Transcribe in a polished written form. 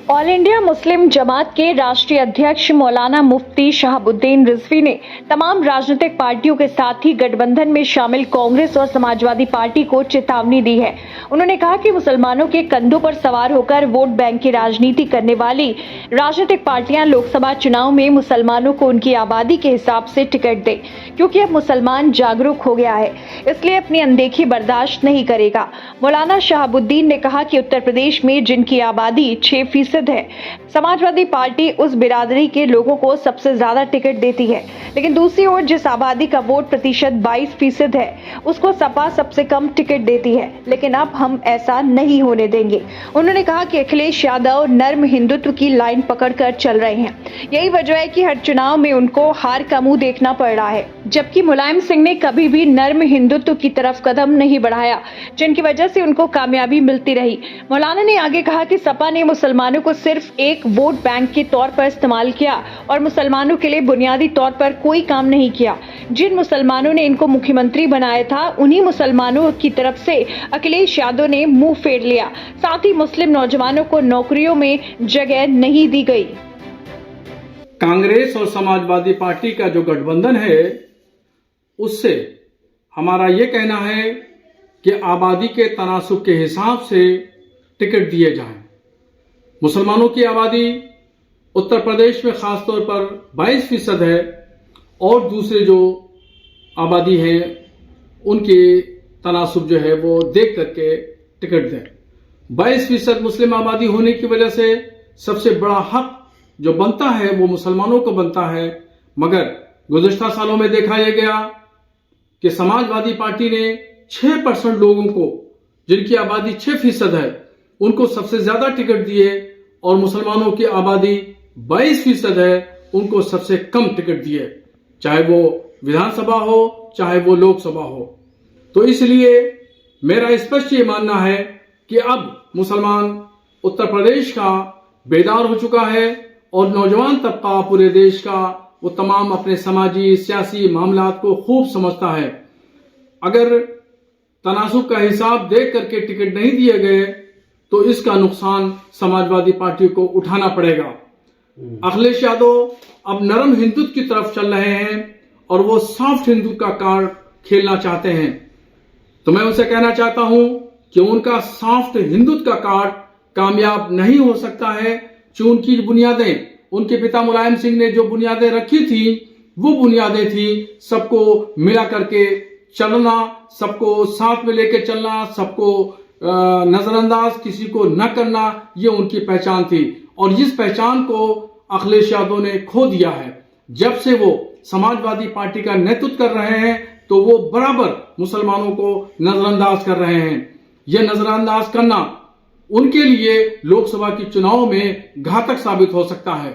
All India Muslim जमात के राष्ट्रीय अध्यक्ष मौलाना मुफ्ती शहाबुद्दीन रिजवी ने तमाम राजनीतिक पार्टियों के साथ ही गठबंधन में शामिल कांग्रेस और समाजवादी पार्टी को चेतावनी दी है। उन्होंने कहा कि मुसलमानों के कंधों पर सवार होकर वोट बैंक की राजनीति करने वाली राजनीतिक पार्टियां लोकसभा चुनाव में मुसलमानों को उनकी आबादी के हिसाब से टिकट दें, क्योंकि अब मुसलमान जागरूक हो गया है, इसलिए अपनी अनदेखी बर्दाश्त नहीं करेगा। मौलाना शहाबुद्दीन ने कहा कि उत्तर प्रदेश में जिनकी आबादी 6% है, समाजवादी पार्टी उस बिरादरी के लोगों को सबसे ज्यादा टिकट देती है, लेकिन दूसरी ओर जिस आबादी का वोट प्रतिशत 22% है, उसको सपा सबसे कम टिकट देती है। लेकिन अब हम ऐसा नहीं होने देंगे। उन्होंने कहा कि अखिलेश यादव नर्म हिंदुत्व की लाइन पकड़कर चल रहे हैं। यही वजह है कि हर चुनाव में उनको हार का मुंह देखना पड़ रहा है, जबकि मुलायम सिंह ने कभी भी नर्म हिंदुत्व की तरफ कदम नहीं बढ़ाया, जिनकी वजह से उनको कामयाबी मिलती रही। मौलाना ने आगे कहा कि सपा ने मुसलमानों को सिर्फ एक वोट बैंक के तौर पर इस्तेमाल किया और मुसलमानों के लिए बुनियादी तौर पर कोई काम नहीं किया। जिन मुसलमानों ने इनको मुख्यमंत्री बनाया था, उन्हीं मुसलमानों की तरफ से अखिलेश यादव ने मुंह फेर लिया। साथ ही मुस्लिम नौजवानों को नौकरियों में जगह नहीं दी गई। कांग्रेस और समाजवादी पार्टी का जो गठबंधन है, उससे हमारा ये कहना है कि आबादी के तनासुब के हिसाब से टिकट दिए जाएं। मुसलमानों की आबादी उत्तर प्रदेश में खासतौर पर 22% है और दूसरे जो आबादी है उनके तनासुब जो है वो देख करके टिकट दें। 22% मुस्लिम आबादी होने की वजह से सबसे बड़ा हक जो बनता है वो मुसलमानों को बनता है, मगर गुज़िश्ता सालों में देखा यह गया कि समाजवादी पार्टी ने 6% लोगों को, जिनकी आबादी 6% है, उनको सबसे ज्यादा टिकट दिए और मुसलमानों की आबादी 22% है, उनको सबसे कम टिकट दिए, चाहे वो विधानसभा हो चाहे वो लोकसभा हो। तो इसलिए मेरा स्पष्ट ये मानना है कि अब मुसलमान उत्तर प्रदेश का बेदार हो चुका है और नौजवान तबका पूरे देश का वो तमाम अपने समाजी सियासी मामलात को खूब समझता है। अगर तनासुब का हिसाब देख करके टिकट नहीं दिए गए तो इसका नुकसान समाजवादी पार्टी को उठाना पड़ेगा। अखिलेश यादव अब नरम हिंदुत्व की तरफ चल रहे हैं और वो सॉफ्ट हिंदू का कार्ड खेलना चाहते हैं। तो मैं उनसे कहना चाहता हूं कि उनका सॉफ्ट हिंदुत्व का कार्ड कामयाब नहीं हो सकता है, जो उनकी बुनियादें, उनके पिता मुलायम सिंह ने जो बुनियादें रखी थी, वो बुनियादें थी सबको मिला करके चलना, सबको साथ में लेके चलना, सबको नजरअंदाज किसी को न करना, ये उनकी पहचान थी। और इस पहचान को अखिलेश यादव ने खो दिया है। जब से वो समाजवादी पार्टी का नेतृत्व कर रहे हैं तो वो बराबर मुसलमानों को नजरअंदाज कर रहे हैं। यह नजरअंदाज करना उनके लिए लोकसभा के चुनाव में घातक साबित हो सकता है।